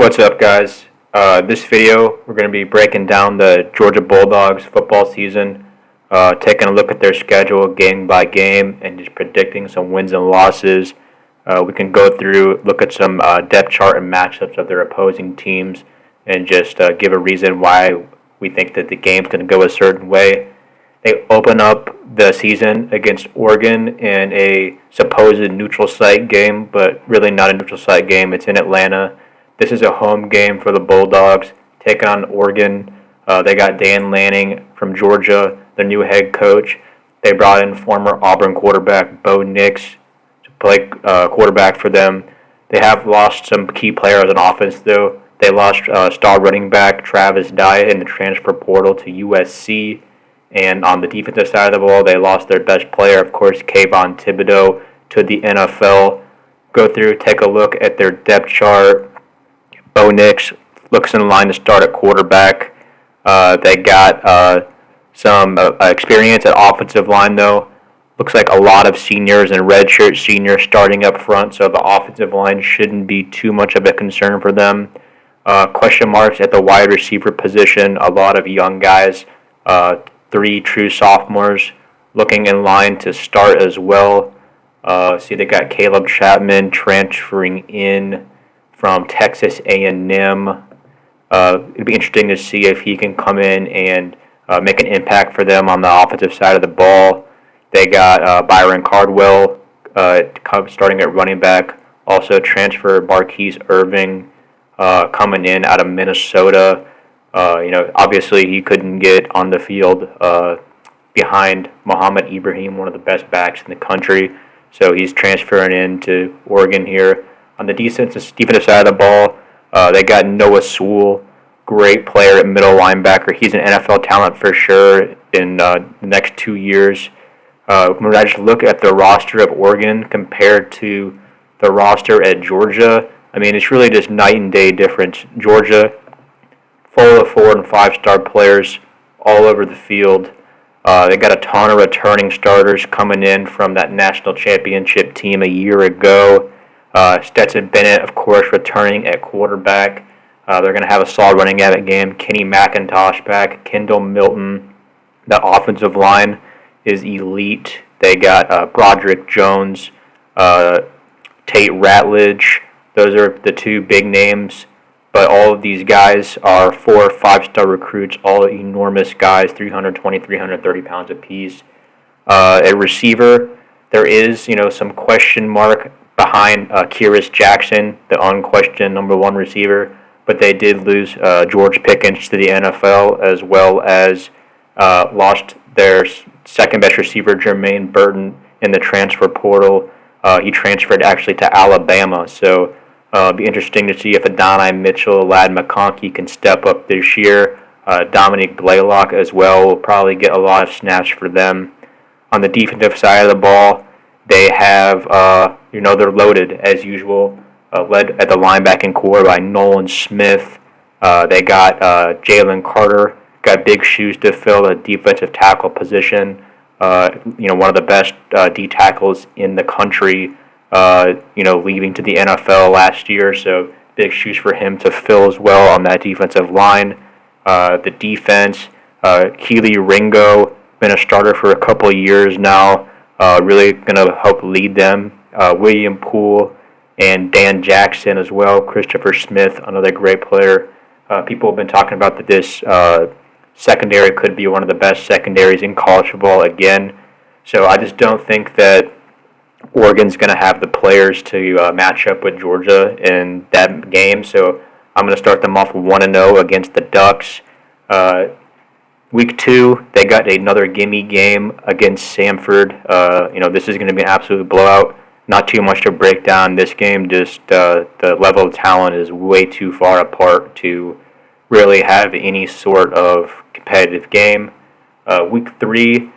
What's up, guys? This video, we're going to be breaking down the Georgia Bulldogs football season, taking a look at their schedule game by game, and just predicting some wins and losses. We can go through, look at some depth chart and matchups of their opposing teams, and just give a reason why we think that the game's going to go a certain way. They open up the season against Oregon in a supposed neutral site game, but really not a neutral site game. It's in Atlanta. This is a home game for the Bulldogs, taking on Oregon. They got Dan Lanning from Georgia, their new head coach. They brought in former Auburn quarterback Bo Nix to play quarterback for them. They have lost some key players on offense, though. They lost star running back Travis Dye in the transfer portal to USC. And on the defensive side of the ball, they lost their best player, of course, Kayvon Thibodeau, to the NFL. Go through, take a look at their depth chart. Bo Nix looks in line to start at quarterback. They got some experience at offensive line, though. Looks like a lot of seniors and redshirt seniors starting up front, so the offensive line shouldn't be too much of a concern for them. Question marks at the wide receiver position, a lot of young guys, 3 true sophomores looking in line to start as well. See, they got Caleb Chapman transferring in from Texas A&M. It'd be interesting to see if he can come in and make an impact for them on the offensive side of the ball. They got Byron Cardwell starting at running back. Also transfer Marquise Irving coming in out of Minnesota. Obviously he couldn't get on the field behind Muhammad Ibrahim, one of the best backs in the country. So he's transferring into Oregon here. On the defensive side of the ball, they got Noah Sewell, great player at middle linebacker. He's an NFL talent for sure in the next 2 years. When I just look at the roster of Oregon compared to the roster at Georgia, I mean, it's really just night and day difference. Georgia, full of 4- and 5-star players all over the field. They got a ton of returning starters coming in from that national championship team a year ago. Stetson Bennett, of course, returning at quarterback. They're going to have a solid running game. Kenny McIntosh back. Kendall Milton. The offensive line is elite. They got Broderick Jones, Tate Ratledge. Those are the 2 big names. But all of these guys are 4- or 5-star recruits, all enormous guys, 320, 330 pounds apiece. At receiver, there is, some question mark behind Kyrus Jackson, the unquestioned number 1 receiver, but they did lose George Pickens to the NFL, as well as lost their second-best receiver, Jermaine Burton, in the transfer portal. He transferred actually to Alabama, so it'll be interesting to see if Adonai Mitchell, Ladd McConkey can step up this year. Dominic Blaylock as well will probably get a lot of snaps for them. On the defensive side of the ball, they have, they're loaded as usual, led at the linebacking core by Nolan Smith. They got Jalen Carter, got big shoes to fill at defensive tackle position. One of the best D tackles in the country, leaving to the NFL last year. So big shoes for him to fill as well on that defensive line. The defense, Keely Ringo, been a starter for a couple of years now. Really going to help lead them. William Poole and Dan Jackson as well. Christopher Smith, another great player. People have been talking about that this secondary could be one of the best secondaries in college football again. So I just don't think that Oregon's going to have the players to match up with Georgia in that game. So I'm going to start them off 1-0 against the Ducks. Week 2, they got another gimme game against Samford. This is going to be an absolute blowout. Not too much to break down this game. Just the level of talent is way too far apart to really have any sort of competitive game. Week 3,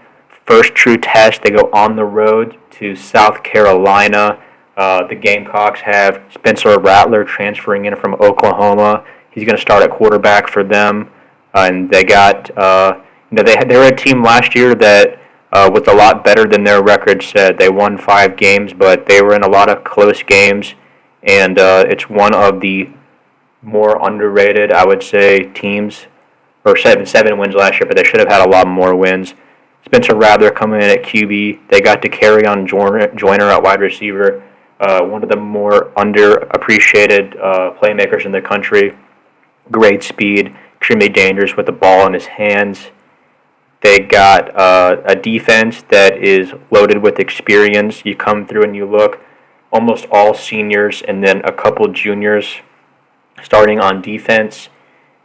first true test. They go on the road to South Carolina. The Gamecocks have Spencer Rattler transferring in from Oklahoma. He's going to start at quarterback for them. And they got, they were a team last year that was a lot better than their record said. They won 5 games, but they were in a lot of close games. And it's one of the more underrated, I would say, teams, or seven wins last year, but they should have had a lot more wins. Spencer Rattler coming in at QB. They got to carry on Joyner at wide receiver, one of the more underappreciated playmakers in the country. Great speed, extremely dangerous with the ball in his hands. They got a defense that is loaded with experience. You come through and you look, almost all seniors and then a couple juniors starting on defense.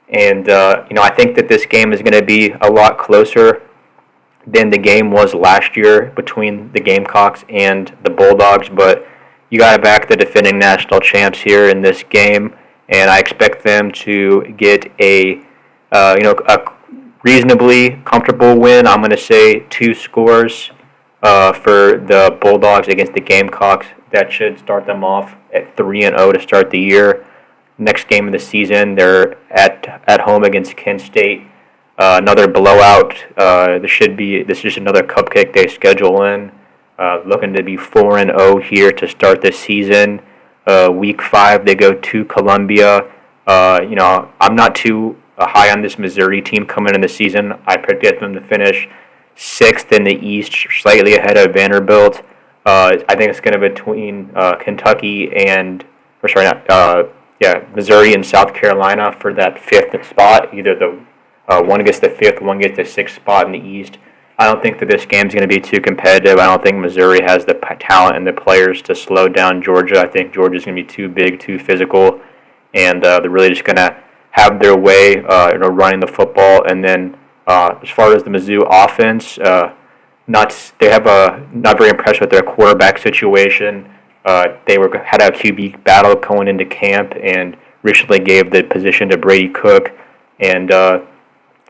And, I think that this game is going to be a lot closer than the game was last year between the Gamecocks and the Bulldogs. But you got to back the defending national champs here in this game. And I expect them to get a reasonably comfortable win. I'm going to say 2 scores for the Bulldogs against the Gamecocks. That should start them off at 3-0 to start the year. Next game of the season, they're at home against Kent State. Another blowout. This is just another cupcake they schedule in. Looking to be 4-0 here to start the season. Week 5, they go to Columbia. I'm not too high on this Missouri team coming in the season. I predict them to finish 6th in the East, slightly ahead of Vanderbilt. I think it's going to be between Kentucky and, Missouri and South Carolina for that 5th spot. Either the one gets the 5th, one gets the 6th spot in the East. I don't think that this game's going to be too competitive. I don't think Missouri has the talent and the players to slow down Georgia. I think Georgia's going to be too big, too physical, and they're really just going to have their way, running the football. And then as far as the Mizzou offense, not very impressed with their quarterback situation. They had a QB battle going into camp and recently gave the position to Brady Cook, and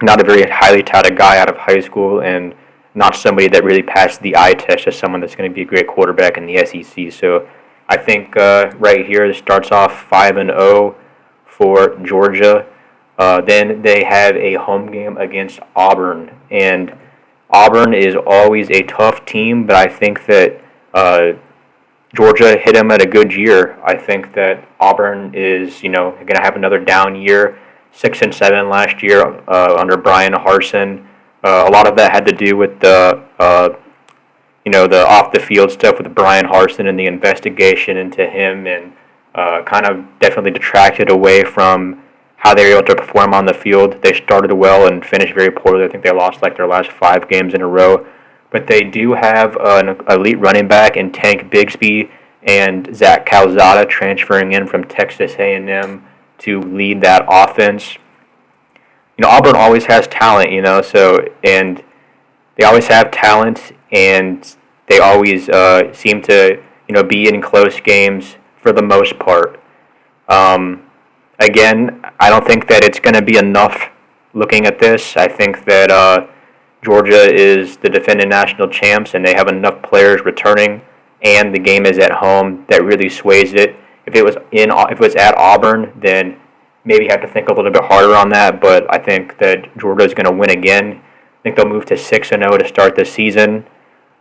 not a very highly touted guy out of high school, and not somebody that really passed the eye test as someone that's going to be a great quarterback in the SEC. So I think right here it starts off 5-0 for Georgia. Then they have a home game against Auburn, and Auburn is always a tough team, but I think that Georgia hit them at a good year. I think that Auburn is, going to have another down year. 6-7 last year under Brian Harsin. A lot of that had to do with the off the field stuff with Brian Harsin and the investigation into him, and kind of definitely detracted away from how they were able to perform on the field. They started well and finished very poorly. I think they lost their last 5 games in a row. But they do have an elite running back in Tank Bigsby and Zach Calzada transferring in from Texas A&M to lead that offense. Auburn always has talent, and they always have talent, and they always seem to, be in close games for the most part. Again, I don't think that it's going to be enough looking at this. I think that Georgia is the defending national champs, and they have enough players returning, and the game is at home that really sways it. If it was at Auburn, then maybe have to think a little bit harder on that. But I think that Georgia is going to win again. I think they'll move to 6-0 to start the season.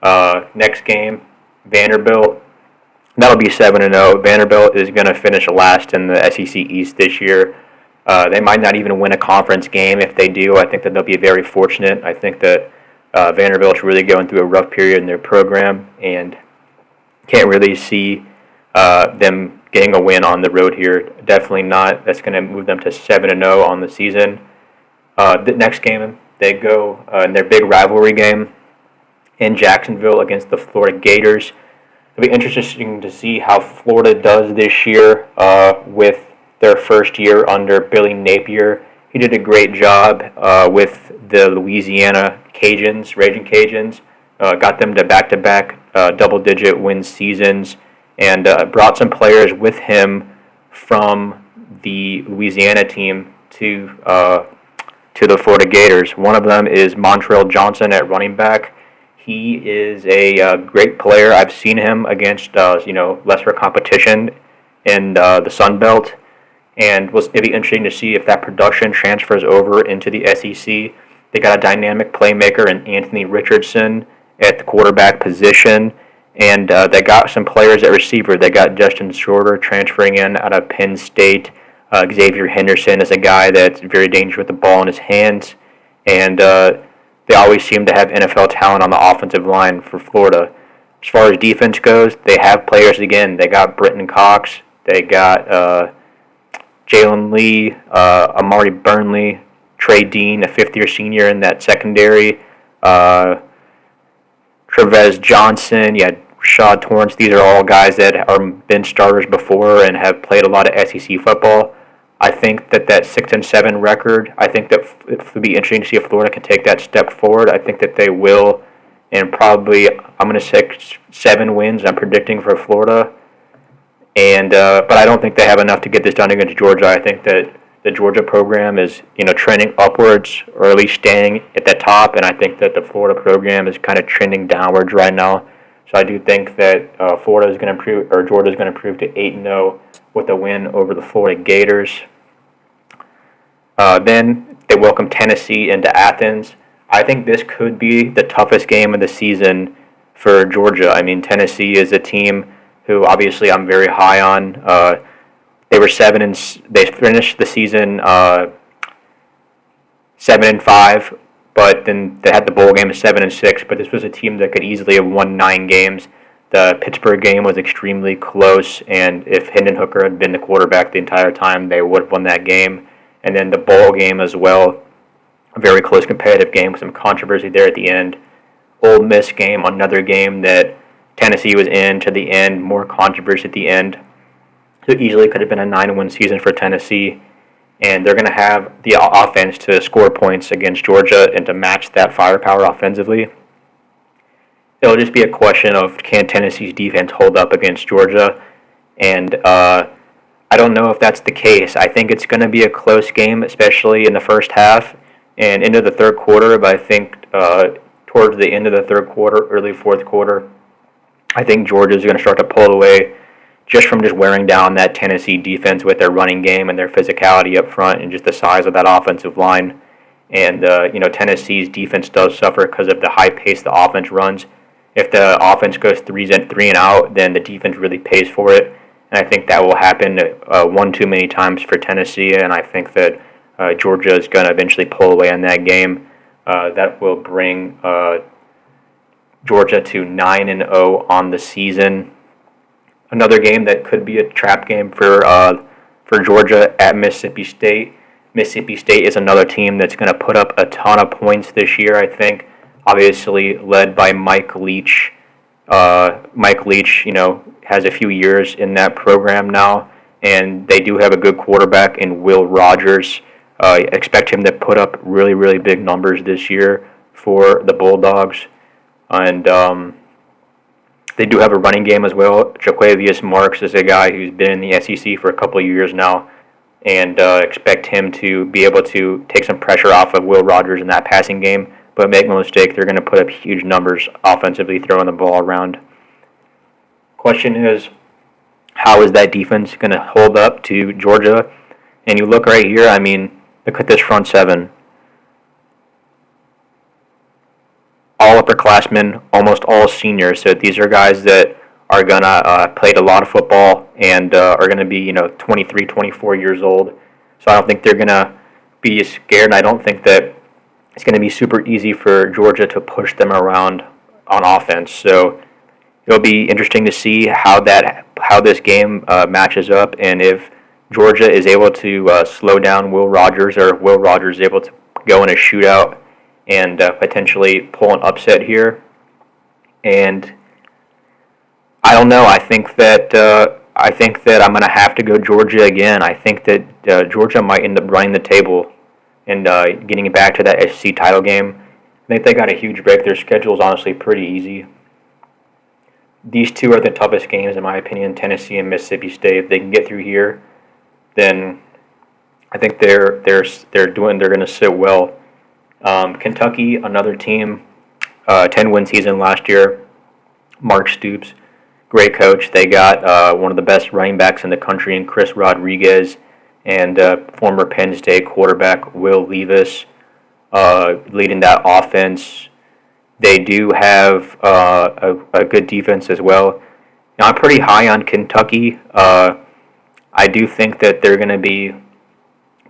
Next game, Vanderbilt. That'll be 7-0. Vanderbilt is going to finish last in the SEC East this year. They might not even win a conference game. If they do, I think that they'll be very fortunate. I think that Vanderbilt's really going through a rough period in their program, and can't really see them getting a win on the road here. Definitely not. That's going to move them to 7-0 on the season. The next game, they go in their big rivalry game in Jacksonville against the Florida Gators. It'll be interesting to see how Florida does this year with their first year under Billy Napier. He did a great job with the Louisiana Cajuns, Raging Cajuns. Got them to back-to-back double-digit win seasons, and brought some players with him from the Louisiana team to the Florida Gators. One of them is Montrell Johnson at running back. He is a great player. I've seen him against lesser competition in the Sun Belt, and it'd be interesting to see if that production transfers over into the SEC. They got a dynamic playmaker in Anthony Richardson at the quarterback position, and they got some players at receiver. They got Justin Shorter transferring in out of Penn State. Xavier Henderson is a guy that's very dangerous with the ball in his hands, and they always seem to have NFL talent on the offensive line for Florida. As far as defense goes, they have players again. They got Britton Cox, they got Jalen Lee, Amari Burnley, Trey Dean, a fifth-year senior in that secondary, Trevez Johnson, you had Rashad Torrance. These are all guys that have been starters before and have played a lot of SEC football. I think that 6-7 record, I think that it would be interesting to see if Florida can take that step forward. I think that they will, and probably I'm going to say 7 wins. I'm predicting for Florida, and but I don't think they have enough to get this done against Georgia. I think that the Georgia program is trending upwards, or at least staying at the top, and I think that the Florida program is kind of trending downwards right now. So I do think that Florida is going to improve, or Georgia is going to improve to 8-0 with a win over the Florida Gators. Then they welcome Tennessee into Athens. I think this could be the toughest game of the season for Georgia. I mean, Tennessee is a team who obviously I'm very high on. They were they finished the season 7-5, but then they had the bowl game of 7-6. But this was a team that could easily have won 9 games. The Pittsburgh game was extremely close, and if Hendon Hooker had been the quarterback the entire time, they would have won that game. And then the bowl game as well, a very close competitive game with some controversy there at the end. Ole Miss game, another game that Tennessee was in to the end, more controversy at the end. So it easily could have been a 9-win season for Tennessee, and they're going to have the offense to score points against Georgia and to match that firepower offensively. It'll just be a question of can Tennessee's defense hold up against Georgia, and I don't know if that's the case. I think it's going to be a close game, especially in the first half and into the third quarter, but I think towards the end of the third quarter, early fourth quarter, I think Georgia is going to start to pull away just from just wearing down that Tennessee defense with their running game and their physicality up front and just the size of that offensive line. And, Tennessee's defense does suffer because of the high pace the offense runs. If the offense goes 3 and out, then the defense really pays for it. And I think that will happen one too many times for Tennessee, and I think that Georgia is going to eventually pull away on that game. That will bring Georgia to 9-0 on the season. Another game that could be a trap game for Georgia at Mississippi State. Mississippi State is another team that's going to put up a ton of points this year, I think. Obviously led by Mike Leach. Mike Leach, has a few years in that program now, and they do have a good quarterback in Will Rogers. Expect him to put up really, really big numbers this year for the Bulldogs. And they do have a running game as well. Jaquavius Marks is a guy who's been in the SEC for a couple of years now, and expect him to be able to take some pressure off of Will Rogers in that passing game. But make no mistake, they're going to put up huge numbers offensively throwing the ball around. Question is, how is that defense going to hold up to Georgia? And you look right here, look at this front seven. All upperclassmen, almost all seniors. So these are guys that are going to played a lot of football and are going to be, 23, 24 years old. So I don't think they're going to be scared, and I don't think that it's going to be super easy for Georgia to push them around on offense. So it'll be interesting to see how this game matches up, and if Georgia is able to slow down Will Rogers, or if Will Rogers is able to go in a shootout and potentially pull an upset here. And I don't know. I think that I'm going to have to go Georgia again. I think that Georgia might end up running the table and getting it back to that SEC title game. I think they got a huge break. Their schedule is honestly pretty easy. These two are the toughest games, in my opinion, Tennessee and Mississippi State. If they can get through here, then I think they're going to sit well. Kentucky, another team, 10-win season last year. Mark Stoops, great coach. They got one of the best running backs in the country in Chris Rodriguez, and former Penn State quarterback Will Levis leading that offense. They do have a good defense as well. Now, I'm pretty high on Kentucky. I I do think that they're going to be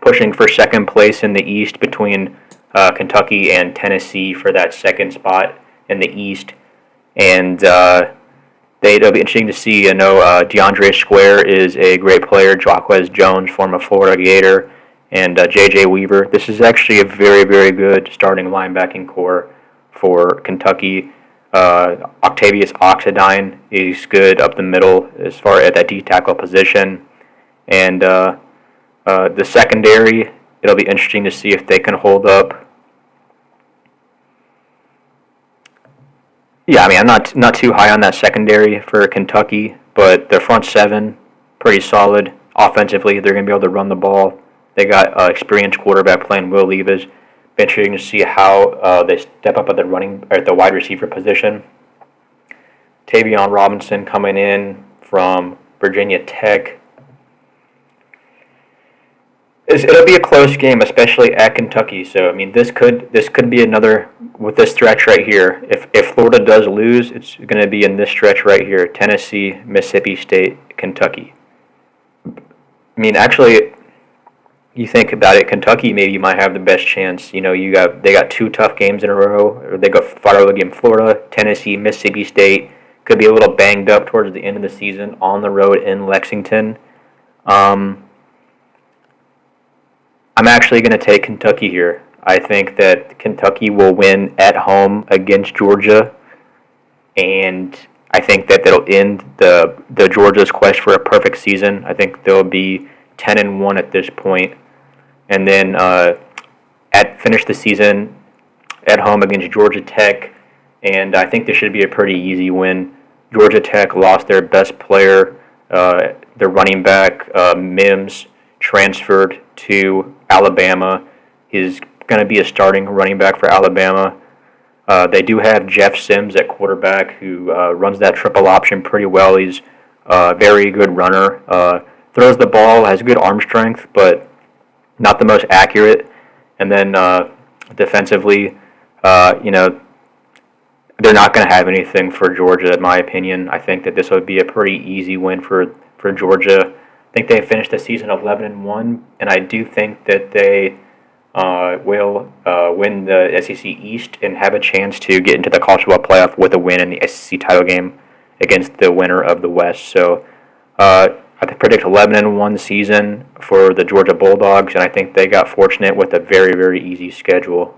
pushing for second place in the East between Kentucky and Tennessee for that second spot in the East. And it'll be interesting to see. I know DeAndre Square is a great player. Jaquez Jones, former Florida Gator, and J.J. Weaver. This is actually a very, very good starting linebacking core for Kentucky. Octavius Oxidine is good up the middle as far as that D tackle position. And the secondary, it'll be interesting to see if they can hold up. Yeah, I mean, I'm not too high on that secondary for Kentucky, but their front seven, pretty solid. Offensively, they're going to be able to run the ball. They got experienced quarterback playing Will Levis. Be interesting to see how they step up at the wide receiver position. Tavion Robinson coming in from Virginia Tech. It'll be a close game, especially at Kentucky. So I mean, this could be another with this stretch right here. If Florida does lose, it's going to be in this stretch right here: Tennessee, Mississippi State, Kentucky. I mean, actually, you think about it, Kentucky maybe might have the best chance. You know, they got two tough games in a row. Or they got Florida against Florida, Tennessee, Mississippi State. Could be a little banged up towards the end of the season on the road in Lexington. I'm actually going to take Kentucky here. I think that Kentucky will win at home against Georgia, and I think that that'll end the Georgia's quest for a perfect season. I think they'll be 10-1 at this point, and then finish the season at home against Georgia Tech, and I think this should be a pretty easy win. Georgia Tech lost their best player, their running back, Mims, transferred to Alabama. He's going to be a starting running back for Alabama. They do have Jeff Sims at quarterback, who runs that triple option pretty well. He's a very good runner. Throws the ball, has good arm strength, but not the most accurate. And then defensively, they're not going to have anything for Georgia, in my opinion. I think that this would be a pretty easy win for Georgia. I think they finished the season 11-1, and I do think that they will win the SEC East and have a chance to get into the college football playoff with a win in the SEC title game against the winner of the West. So I predict 11-1 season for the Georgia Bulldogs, and I think they got fortunate with a very, very easy schedule.